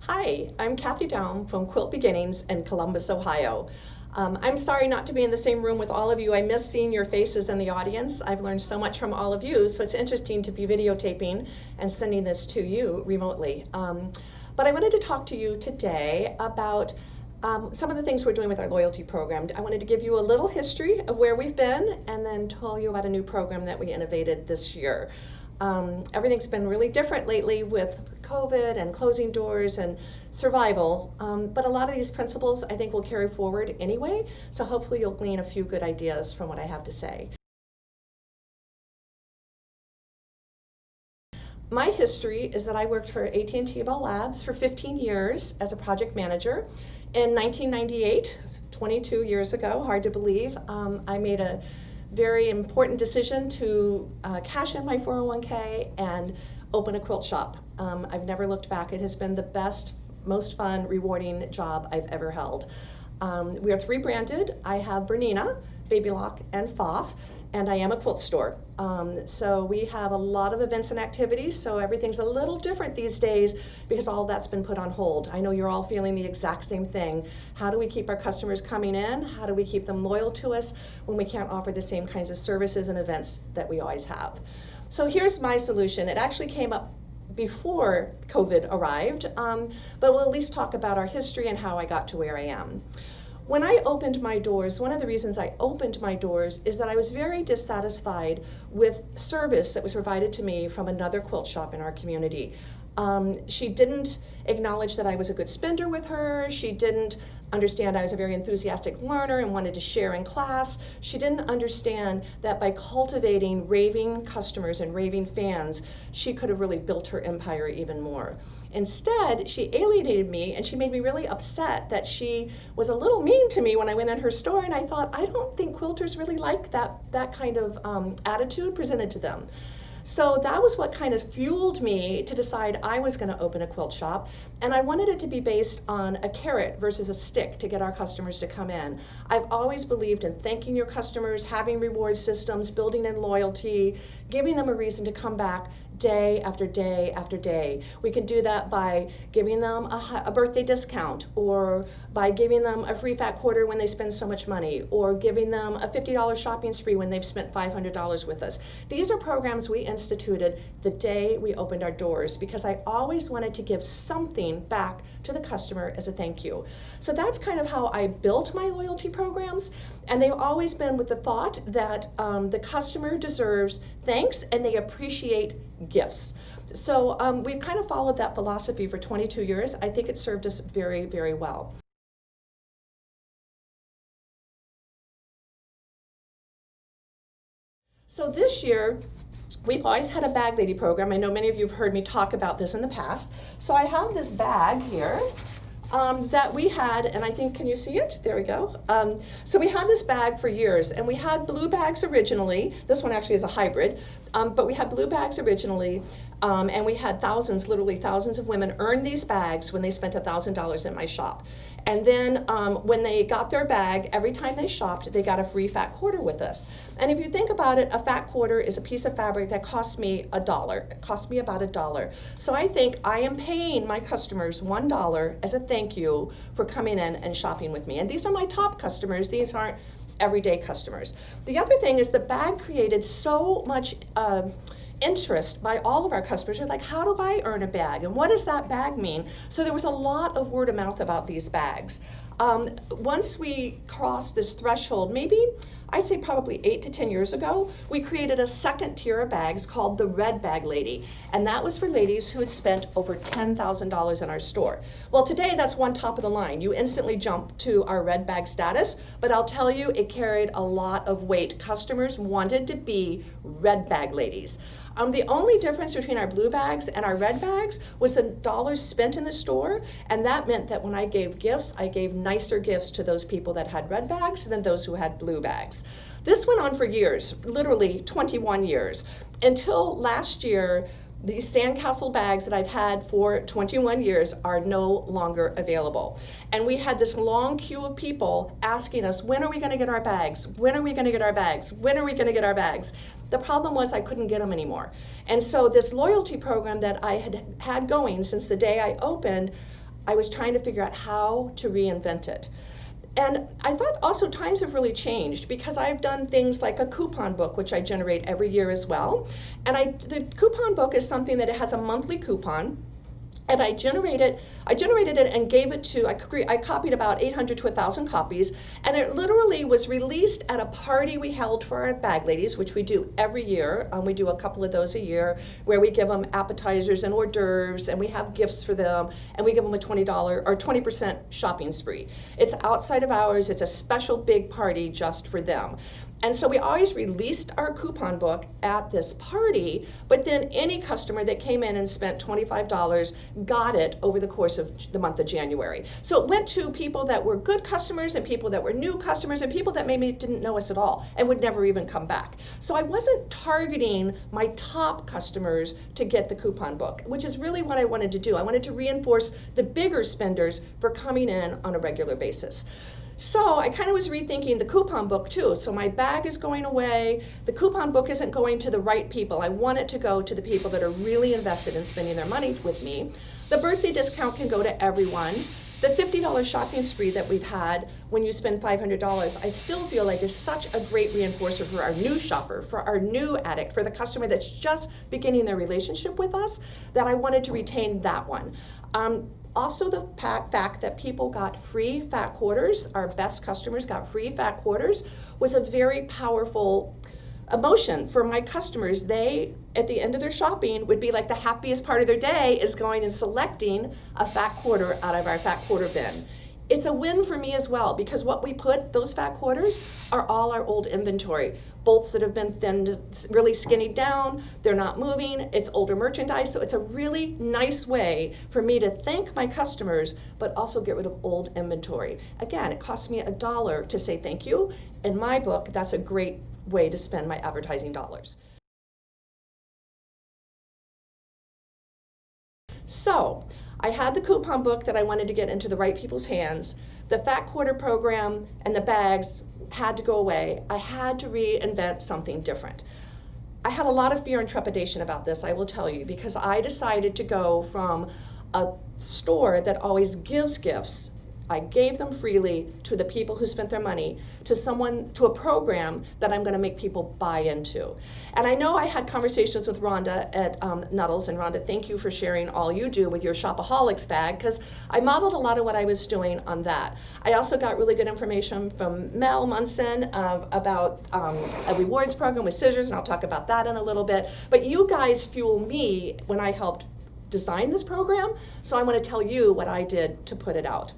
Hi, I'm Cathy Daum from Quilt Beginnings in Columbus, Ohio. I'm sorry not to be in the same room with all of you. I miss seeing your faces in the audience. I've learned so much from all of you, so it's interesting to be videotaping and sending this to you remotely. But I wanted to talk to you today about some of the things we're doing with our loyalty program. I wanted to give you a little history of where we've been and then tell you about a new program that we innovated this year. Everything's been really different lately with COVID and closing doors and survival, but a lot of these principles I think will carry forward anyway, so hopefully you'll glean a few good ideas from what I have to say. My history is that I worked for AT&T Bell Labs for 15 years as a project manager. In 1998, 22 years ago, hard to believe, I made a very important decision to cash in my 401k and open a quilt shop. I've never looked back. It has been the best, most fun, rewarding job I've ever held. We are 3 branded. I have Bernina, Baby Lock, and Foff, and I am a quilt store. So we have a lot of events and activities, so everything's a little different these days because all that's been put on hold. I know you're all feeling the exact same thing. How do we keep our customers coming in? How do we keep them loyal to us when we can't offer the same kinds of services and events that we always have? So here's my solution. It actually came up before COVID arrived, but we'll at least talk about our history and how I got to where I am. When I opened my doors, one of the reasons I opened my doors is that I was very dissatisfied with service that was provided to me from another quilt shop in our community. She didn't acknowledge that I was a good spender with her. She didn't understand I was a very enthusiastic learner and wanted to share in class. She didn't understand that by cultivating raving customers and raving fans, she could have really built her empire even more. Instead, she alienated me and she made me really upset that she was a little mean to me when I went in her store, and I thought, I don't think quilters really like that kind of attitude presented to them. So that was what kind of fueled me to decide I was going to open a quilt shop, and I wanted it to be based on a carrot versus a stick to get our customers to come in. I've always believed in thanking your customers, having reward systems, building in loyalty, giving them a reason to come back day after day after day. We can do that by giving them a birthday discount, or by giving them a free fat quarter when they spend so much money, or giving them a $50 shopping spree when they've spent $500 with us. These are programs we instituted the day we opened our doors because I always wanted to give something back to the customer as a thank you. So that's kind of how I built my loyalty programs, and they've always been with the thought that the customer deserves thanks and they appreciate gifts. So we've kind of followed that philosophy for 22 years. I think it served us very, very well. So this year, we've always had a bag lady program. I know many of you have heard me talk about this in the past. So I have this bag here that we had, and I think, can you see it? There we go. So we had this bag for years, and we had blue bags originally. This one actually is a hybrid, but we had blue bags originally, and we had thousands, literally thousands of women earn these bags when they spent $1,000 in my shop. And then when they got their bag, every time they shopped, they got a free fat quarter with us. And if you think about it, a fat quarter is a piece of fabric that cost me $1. It cost me about $1. So I think I am paying my customers $1 as a thank you for coming in and shopping with me. And these are my top customers. These aren't everyday customers. The other thing is the bag created so much interest by all of our customers. Are like, how do I earn a bag? And what does that bag mean? So there was a lot of word of mouth about these bags. Once we crossed this threshold, maybe I'd say probably 8 to 10 years ago, we created a second tier of bags called the Red Bag Lady. And that was for ladies who had spent over $10,000 in our store. Well, today that's one top of the line. You instantly jump to our red bag status, but I'll tell you, it carried a lot of weight. Customers wanted to be red bag ladies. The only difference between our blue bags and our red bags was the dollars spent in the store, and that meant that when I gave gifts, I gave nicer gifts to those people that had red bags than those who had blue bags. This went on for years, literally 21 years, until last year. These sandcastle bags that I've had for 21 years are no longer available. And we had this long queue of people asking us, when are we gonna get our bags? When are we gonna get our bags? When are we gonna get our bags? The problem was I couldn't get them anymore. And so this loyalty program that I had going since the day I opened, I was trying to figure out how to reinvent it. And I thought also times have really changed because I've done things like a coupon book, which I generate every year as well. And the coupon book is something that it has a monthly coupon. And I generated it and gave it to, I copied about 800 to 1,000 copies, and it literally was released at a party we held for our bag ladies, which we do every year. We do a couple of those a year where we give them appetizers and hors d'oeuvres, and we have gifts for them, and we give them a $20 or 20% shopping spree. It's outside of hours, it's a special big party just for them. And so we always released our coupon book at this party, but then any customer that came in and spent $25 got it over the course of the month of January. So it went to people that were good customers and people that were new customers and people that maybe didn't know us at all and would never even come back. So I wasn't targeting my top customers to get the coupon book, which is really what I wanted to do. I wanted to reinforce the bigger spenders for coming in on a regular basis. So I kind of was rethinking the coupon book too. So my bag is going away. The coupon book isn't going to the right people. I want it to go to the people that are really invested in spending their money with me. The birthday discount can go to everyone. The $50 shopping spree that we've had when you spend $500, I still feel like is such a great reinforcer for our new shopper, for our new addict, for the customer that's just beginning their relationship with us, that I wanted to retain that one. Also the fact that people got free fat quarters, our best customers got free fat quarters, was a very powerful emotion for my customers. They, at the end of their shopping, would be like the happiest part of their day is going and selecting a fat quarter out of our fat quarter bin. It's a win for me as well because what we put, those fat quarters, are all our old inventory. Bolts that have been thinned, really skinny down, they're not moving, it's older merchandise, so it's a really nice way for me to thank my customers, but also get rid of old inventory. Again, it costs me $1 to say thank you. In my book, that's a great way to spend my advertising dollars. So, I had the coupon book that I wanted to get into the right people's hands. The fat quarter program and the bags had to go away. I had to reinvent something different. I had a lot of fear and trepidation about this, I will tell you, because I decided to go from a store that always gives gifts, I gave them freely to the people who spent their money, to a program that I'm going to make people buy into. And I know I had conversations with Rhonda at Nuttles, and Rhonda, thank you for sharing all you do with your Shopaholics bag, because I modeled a lot of what I was doing on that. I also got really good information from Mel Munson about a rewards program with scissors, and I'll talk about that in a little bit. But you guys fuel me when I helped design this program, so I want to tell you what I did to put it out.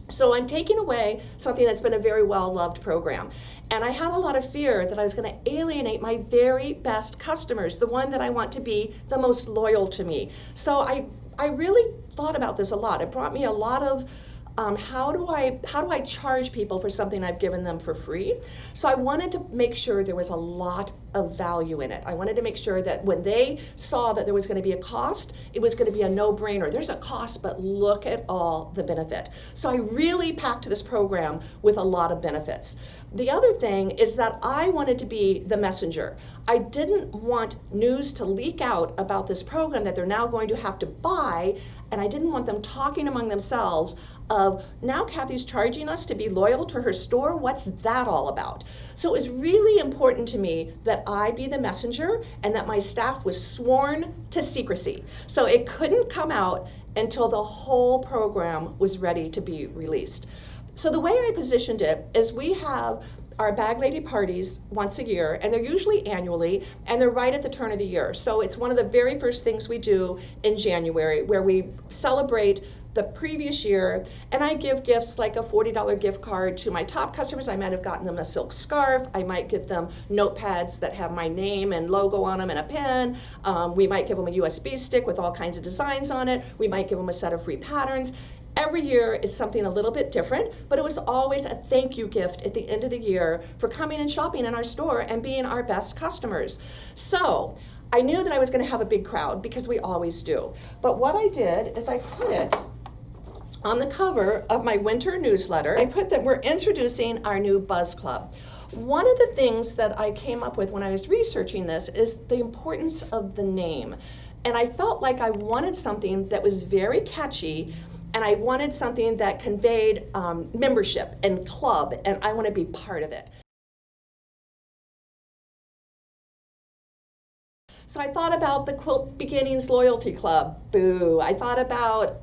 So I'm taking away something that's been a very well-loved program. And I had a lot of fear that I was going to alienate my very best customers, the one that I want to be the most loyal to me. So I really thought about this a lot. It brought me a lot of how do I charge people for something I've given them for free? So I wanted to make sure there was a lot of value in it. I wanted to make sure that when they saw that there was going to be a cost, it was going to be a no-brainer. There's a cost, but look at all the benefit. So I really packed this program with a lot of benefits. The other thing is that I wanted to be the messenger. I didn't want news to leak out about this program that they're now going to have to buy, and I didn't want them talking among themselves of, now Cathy's charging us to be loyal to her store, what's that all about? So it was really important to me that I be the messenger and that my staff was sworn to secrecy. So it couldn't come out until the whole program was ready to be released. So the way I positioned it is we have our bag lady parties once a year, and they're usually annually, and they're right at the turn of the year. So it's one of the very first things we do in January, where we celebrate the previous year, and I give gifts like a $40 gift card to my top customers. I might have gotten them a silk scarf. I might get them notepads that have my name and logo on them and a pen. We might give them a USB stick with all kinds of designs on it. We might give them a set of free patterns. Every year it's something a little bit different, but it was always a thank you gift at the end of the year for coming and shopping in our store and being our best customers. So I knew that I was going to have a big crowd because we always do. But what I did is I put it on the cover of my winter newsletter. I put that we're introducing our new Buzz Club. One of the things that I came up with when I was researching this is the importance of the name. And I felt like I wanted something that was very catchy and I wanted something that conveyed membership and club, and I want to be part of it. So I thought about the Quilt Beginnings Loyalty Club, boo. I thought about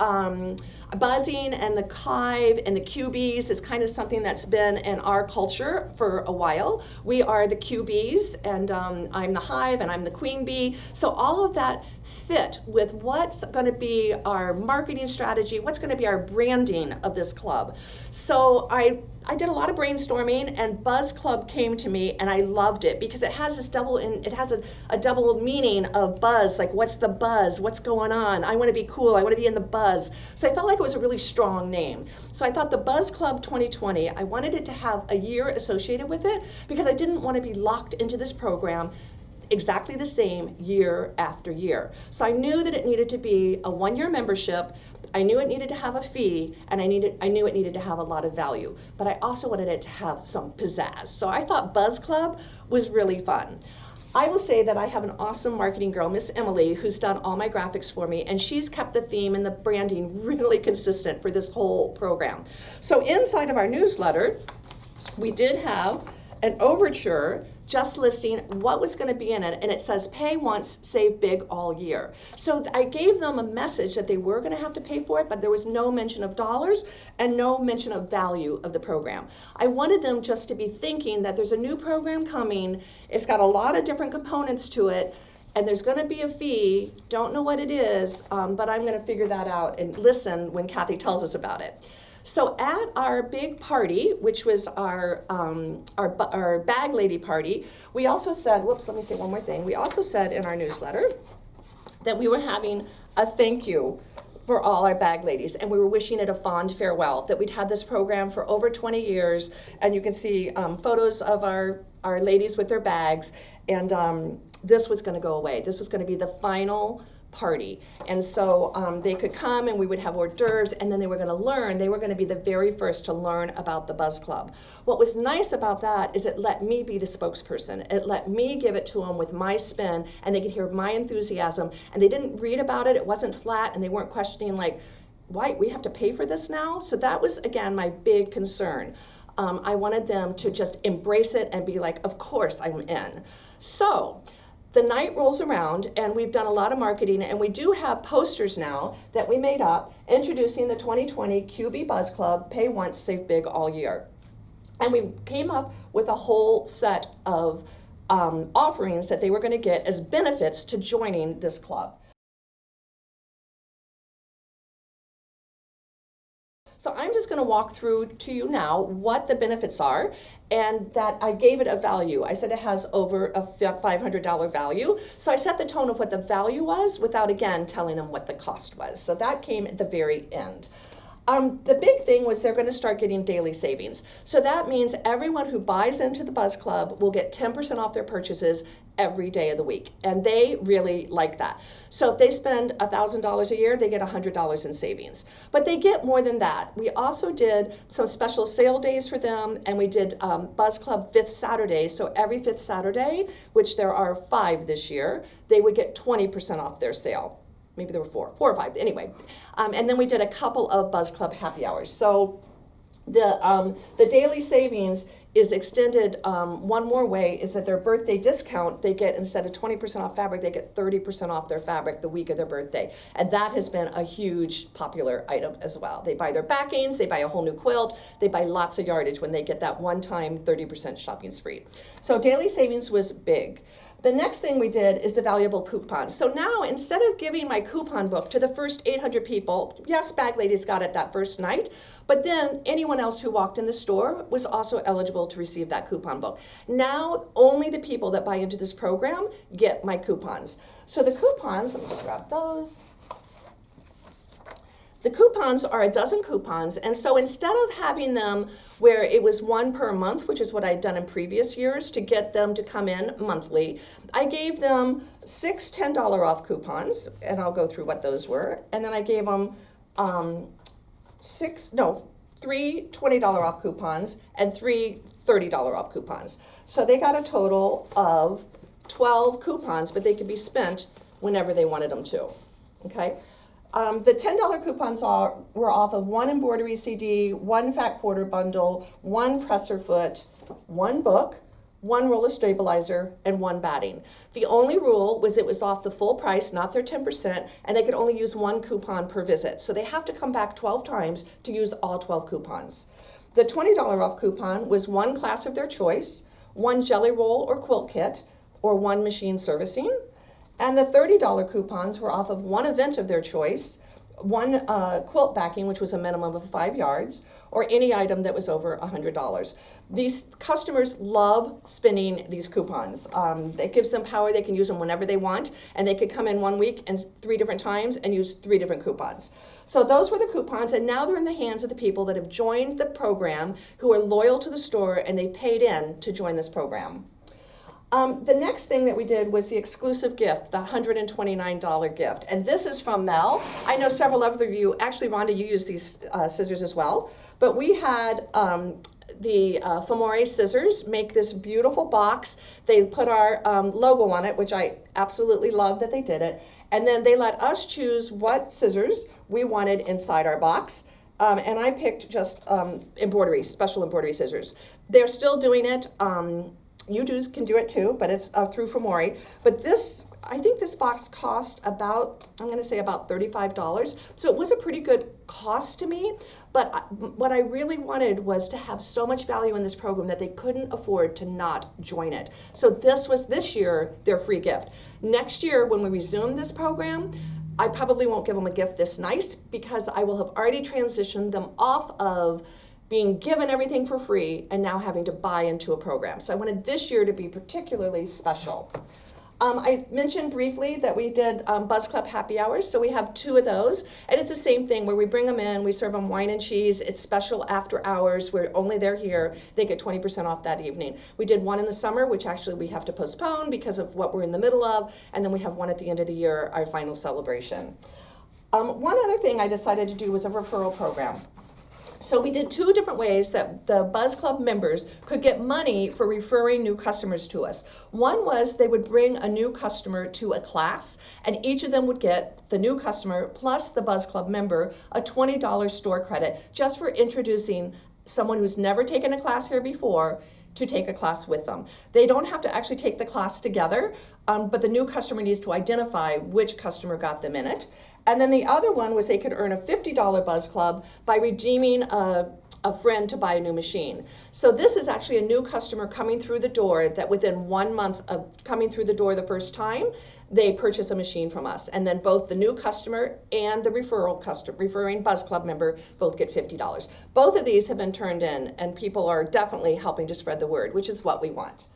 buzzing and the Kive and the QBs is kind of something that's been in our culture for a while. We are the QBs, and I'm the hive, and I'm the queen bee. So all of that fit with what's going to be our marketing strategy, what's going to be our branding of this club. So I did a lot of brainstorming, and Buzz Club came to me, and I loved it because it has this a double meaning of buzz, like what's the buzz, what's going on, I want to be cool, I want to be in the buzz. So I felt like it was a really strong name. So I thought the Buzz Club 2020, I wanted it to have a year associated with it because I didn't want to be locked into this program exactly the same year after year. So I knew that it needed to be a one-year membership. I knew it needed to have a fee, and I knew it needed to have a lot of value, but I also wanted it to have some pizzazz. So I thought Buzz Club was really fun. I will say that I have an awesome marketing girl, Miss Emily, who's done all my graphics for me, and she's kept the theme and the branding really consistent for this whole program. So inside of our newsletter, we did have an overture just listing what was going to be in it, and it says pay once, save big all year. So I gave them a message that they were going to have to pay for it, but there was no mention of dollars and no mention of value of the program. I wanted them just to be thinking that there's a new program coming, it's got a lot of different components to it, and there's going to be a fee, don't know what it is, but I'm going to figure that out and listen when Cathy tells us about it. So at our big party, which was our bag lady party, we also said, whoops, let me say one more thing. We also said in our newsletter that we were having a thank you for all our bag ladies, and we were wishing it a fond farewell, that we'd had this program for over 20 years, and you can see photos of our ladies with their bags, and this was going to go away. This was going to be the final party, and so they could come and we would have hors d'oeuvres, and then they were going to learn. They were going to be the very first to learn about the Buzz Club. What was nice about that is it let me be the spokesperson. It let me give it to them with my spin, and they could hear my enthusiasm, and they didn't read about it. It wasn't flat, and they weren't questioning like, why, we have to pay for this now? So that was, again, my big concern. I wanted them to just embrace it and be like, of course I'm in. So the night rolls around, and we've done a lot of marketing, and we do have posters now that we made up introducing the 2020 QB Buzz Club, pay once, save big all year. And we came up with a whole set of offerings that they were going to get as benefits to joining this club. So I'm just going to walk through to you now what the benefits are, and that I gave it a value. I said it has over a $500 value. So I set the tone of what the value was without, again, telling them what the cost was. So that came at the very end. The big thing was they're going to start getting daily savings. So that means everyone who buys into the Buzz Club will get 10% off their purchases every day of the week. And they really like that. So if they spend $1,000 a year, they get $100 in savings. But they get more than that. We also did some special sale days for them, and we did Buzz Club 5th Saturday. So every 5th Saturday, which there are 5 this year, they would get 20% off their sale. Maybe there were 4 or 5, anyway. And then we did a couple of Buzz Club happy hours. So the daily savings is extended one more way, is that their birthday discount, they get, instead of 20% off fabric, they get 30% off their fabric the week of their birthday. And that has been a huge popular item as well. They buy their backings, they buy a whole new quilt, they buy lots of yardage when they get that one-time 30% shopping spree. So daily savings was big. The next thing we did is the valuable coupons. So now, instead of giving my coupon book to the first 800 people, yes, bag ladies got it that first night, but then anyone else who walked in the store was also eligible to receive that coupon book. Now, only the people that buy into this program get my coupons. So the coupons, let me just grab those. The coupons are a dozen coupons, and so instead of having them where it was 1 per month, which is what I'd done in previous years to get them to come in monthly, I gave them 6 $10 off coupons, and I'll go through what those were, and then I gave them 3 $20 off coupons and 3 $30 off coupons. So they got a total of 12 coupons, but they could be spent whenever they wanted them to, okay? The $10 coupons were off of one embroidery CD, one fat quarter bundle, one presser foot, one book, one roller stabilizer, and one batting. The only rule was it was off the full price, not their 10%, and they could only use one coupon per visit. So they have to come back 12 times to use all 12 coupons. The $20 off coupon was one class of their choice, one jelly roll or quilt kit, or one machine servicing. And the $30 coupons were off of one event of their choice, one quilt backing, which was a minimum of 5 yards, or any item that was over $100. These customers love spinning these coupons. It gives them power. They can use them whenever they want, and they could come in 1 week and 3 different times and use 3 different coupons. So those were the coupons, and now they're in the hands of the people that have joined the program, who are loyal to the store, and they paid in to join this program. The next thing that we did was the exclusive gift, the $129 gift. And this is from Mel. I know several of you, actually Rhonda, you use these scissors as well. But we had the Famore scissors make this beautiful box. They put our logo on it, which I absolutely love that they did it. And then they let us choose what scissors we wanted inside our box. And I picked just embroidery, special embroidery scissors. They're still doing it. You can do it too, but it's through Famore. But this, I think this box cost about, I'm going to say about $35. So it was a pretty good cost to me. But what I really wanted was to have so much value in this program that they couldn't afford to not join it. So this was this year their free gift. Next year, when we resume this program, I probably won't give them a gift this nice, because I will have already transitioned them off of being given everything for free and now having to buy into a program. So I wanted this year to be particularly special. I mentioned briefly that we did Buzz Club happy hours, so we have 2 of those, and it's the same thing where we bring them in, we serve them wine and cheese. It's special after hours, we're only there here, they get 20% off that evening. We did one in the summer, which actually we have to postpone because of what we're in the middle of, and then we have one at the end of the year, our final celebration. One other thing I decided to do was a referral program. So we did 2 different ways that the Buzz Club members could get money for referring new customers to us. One was they would bring a new customer to a class, and each of them would get, the new customer plus the Buzz Club member, a $20 store credit just for introducing someone who's never taken a class here before to take a class with them. They don't have to actually take the class together, but the new customer needs to identify which customer got them in it. And then the other one was they could earn a $50 Buzz Club by redeeming a friend to buy a new machine. So this is actually a new customer coming through the door that within 1 month of coming through the door the first time, they purchase a machine from us. And then both the new customer and the referring Buzz Club member both get $50. Both of these have been turned in, and people are definitely helping to spread the word, which is what we want.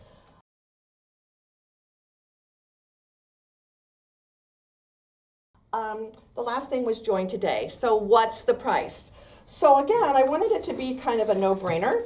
The last thing was join today. So what's the price? So again, I wanted it to be kind of a no-brainer.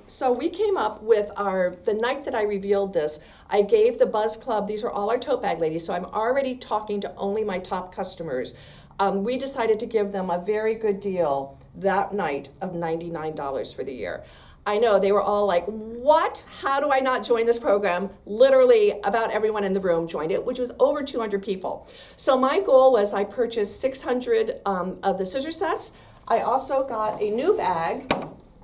So we came up with the night that I revealed this, I gave the Buzz Club, these are all our tote bag ladies, so I'm already talking to only my top customers. We decided to give them a very good deal that night of $99 for the year. I know, they were all like, what? How do I not join this program? Literally about everyone in the room joined it, which was over 200 people. So my goal was I purchased 600 of the scissor sets. I also got a new bag,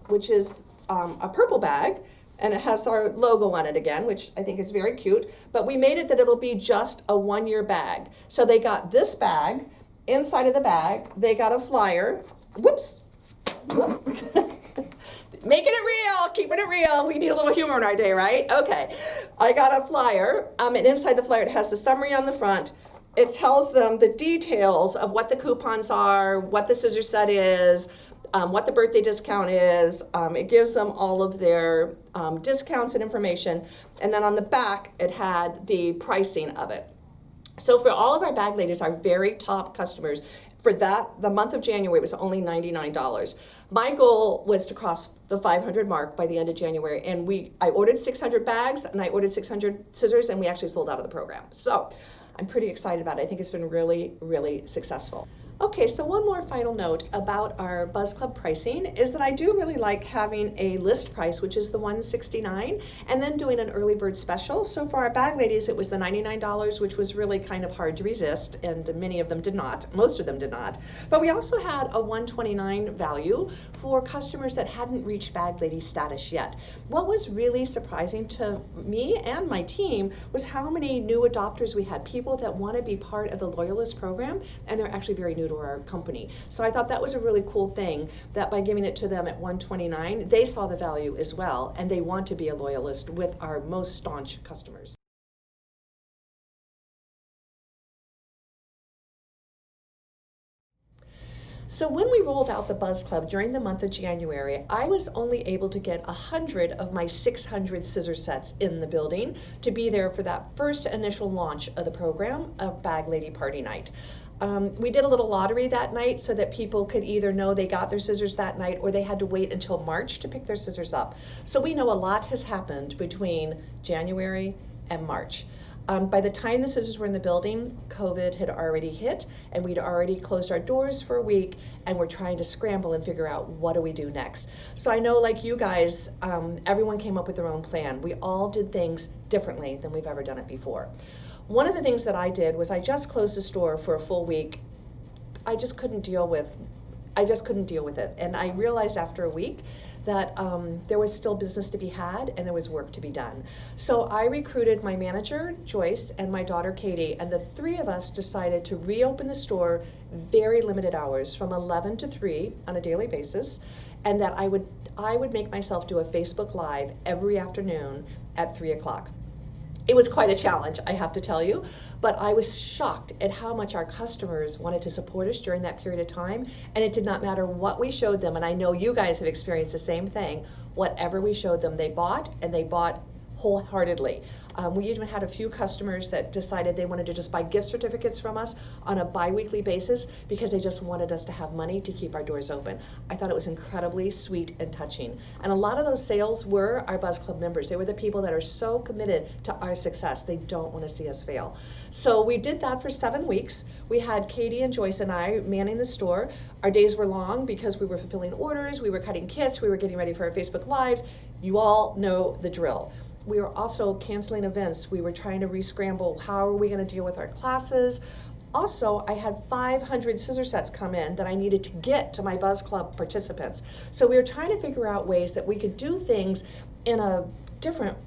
which is a purple bag, and it has our logo on it again, which I think is very cute. But we made it that it'll be just a 1-year bag. So they got this bag. Inside of the bag, they got a flyer. Whoops. Making it real, keeping it real. We need a little humor in our day, right? Okay. I got a flyer, and inside the flyer it has the summary on the front. It tells them the details of what the coupons are, what the scissor set is, what the birthday discount is. It gives them all of their discounts and information. And then on the back, it had the pricing of it. So for all of our bag ladies, our very top customers, for the month of January, it was only $99. My goal was to cross the 500 mark by the end of January, and I ordered 600 bags, and I ordered 600 scissors, and we actually sold out of the program. So I'm pretty excited about it. I think it's been really, really successful. Okay, so one more final note about our Buzz Club pricing is that I do really like having a list price, which is the $169, and then doing an early bird special. So for our bag ladies, it was the $99, which was really kind of hard to resist, and many of them did not. Most of them did not. But we also had a $129 value for customers that hadn't reached bag lady status yet. What was really surprising to me and my team was how many new adopters we had, people that want to be part of the Loyalist program, and they're actually very new to our company. So I thought that was a really cool thing, that by giving it to them at $129, they saw the value as well, and they want to be a Loyalist with our most staunch customers. So when we rolled out the Buzz Club during the month of January, I was only able to get 100 of my 600 scissor sets in the building to be there for that first initial launch of the program of Bag Lady Party Night. We did a little lottery that night so that people could either know they got their scissors that night or they had to wait until March to pick their scissors up. So we know a lot has happened between January and March. By the time the scissors were in the building, COVID had already hit, and we'd already closed our doors for a week, and we're trying to scramble and figure out what do we do next. So I know, like you guys, everyone came up with their own plan. We all did things differently than we've ever done it before. One of the things that I did was I just closed the store for a full week. I just couldn't deal with it. And I realized after a week that there was still business to be had and there was work to be done. So I recruited my manager, Joyce, and my daughter, Katie, and the three of us decided to reopen the store very limited hours from 11 to 3 on a daily basis, and that I would make myself do a Facebook Live every afternoon at 3 o'clock. It was quite a challenge, I have to tell you, but I was shocked at how much our customers wanted to support us during that period of time, and it did not matter what we showed them, and I know you guys have experienced the same thing. Whatever we showed them, they bought, and they bought wholeheartedly. We even had a few customers that decided they wanted to just buy gift certificates from us on a bi-weekly basis because they just wanted us to have money to keep our doors open. I thought it was incredibly sweet and touching. And a lot of those sales were our Buzz Club members. They were the people that are so committed to our success. They don't want to see us fail. So we did that for 7 weeks. We had Katie and Joyce and I manning the store. Our days were long because we were fulfilling orders, we were cutting kits, we were getting ready for our Facebook Lives. You all know the drill. We were also canceling events. We were trying to re-scramble. How are we going to deal with our classes? Also, I had 500 scissor sets come in that I needed to get to my Buzz Club participants. So we were trying to figure out ways that we could do things in a different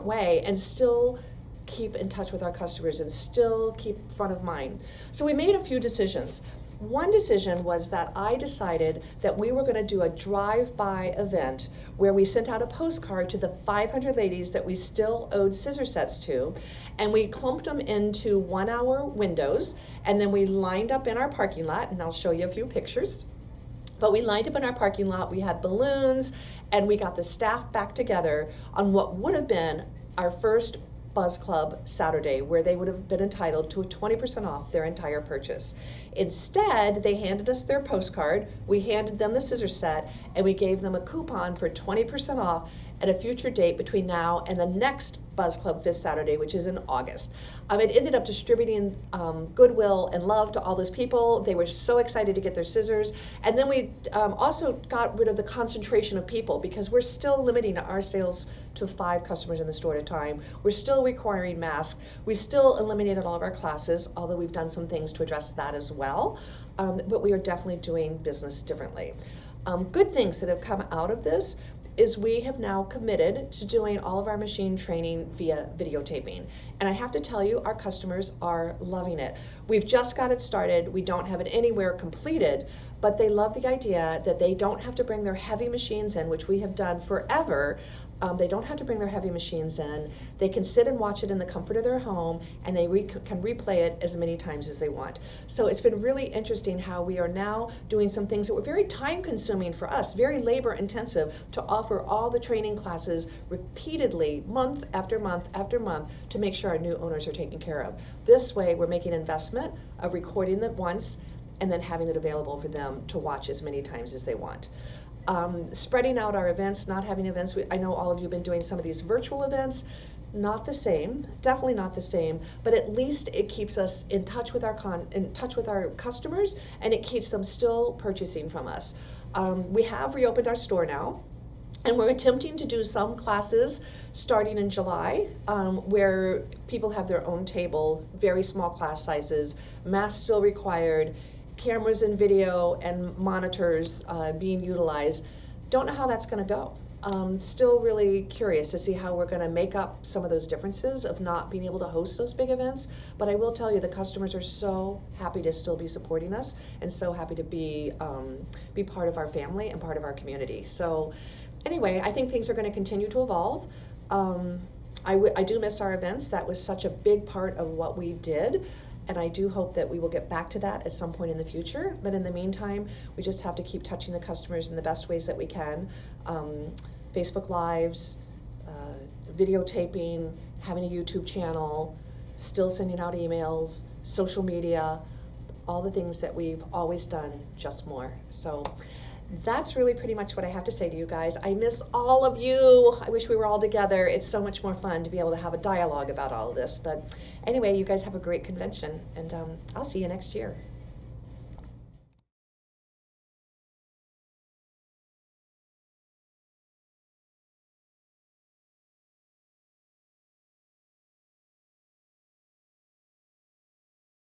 way and still keep in touch with our customers and still keep front of mind. So we made a few decisions. One decision was that I decided that we were going to do a drive-by event where we sent out a postcard to the 500 ladies that we still owed scissor sets to, and we clumped them into 1-hour windows, and then we lined up in our parking lot, and I'll show you a few pictures. But we lined up in our parking lot, we had balloons, and we got the staff back together on what would have been our first Buzz Club Saturday, where they would have been entitled to a 20% off their entire purchase. Instead, they handed us their postcard, we handed them the scissor set, and we gave them a coupon for 20% off at a future date between now and the next Buzz Club 5th Saturday, which is in August. It ended up distributing goodwill and love to all those people. They were so excited to get their scissors. And then we also got rid of the concentration of people because we're still limiting our sales to 5 customers in the store at a time. We're still requiring masks. We still eliminated all of our classes, although we've done some things to address that as well. But we are definitely doing business differently. Good things that have come out of this is we have now committed to doing all of our machine training via videotaping. And I have to tell you, our customers are loving it. We've just got it started. We don't have it anywhere completed, but they love the idea that they don't have to bring their heavy machines in, which we have done forever. They don't have to bring their heavy machines in. They can sit and watch it in the comfort of their home, and they can replay it as many times as they want. So it's been really interesting how we are now doing some things that were very time consuming for us, very labor intensive, to offer all the training classes repeatedly, month after month after month, to make sure our new owners are taken care of. This way, we're making an investment of recording them once and then having it available for them to watch as many times as they want. Spreading out our events, not having events. I know all of you have been doing some of these virtual events. Not the same, definitely not the same, but at least it keeps us in touch with our customers, and it keeps them still purchasing from us. We have reopened our store now, and we're attempting to do some classes starting in July, where people have their own table, very small class sizes, masks still required, cameras and video and monitors being utilized. Don't know how that's going to go. Still really curious to see how we're going to make up some of those differences of not being able to host those big events. But I will tell you, the customers are so happy to still be supporting us, and so happy to be part of our family and part of our community. So anyway, I think things are going to continue to evolve. I do miss our events. That was such a big part of what we did. And I do hope that we will get back to that at some point in the future. But in the meantime, we just have to keep touching the customers in the best ways that we can. Facebook Lives, videotaping, having a YouTube channel, still sending out emails, social media, all the things that we've always done, just more. So that's really pretty much what I have to say to you guys. I miss all of you. I wish we were all together. It's so much more fun to be able to have a dialogue about all of this. But anyway, you guys have a great convention, and I'll see you next year.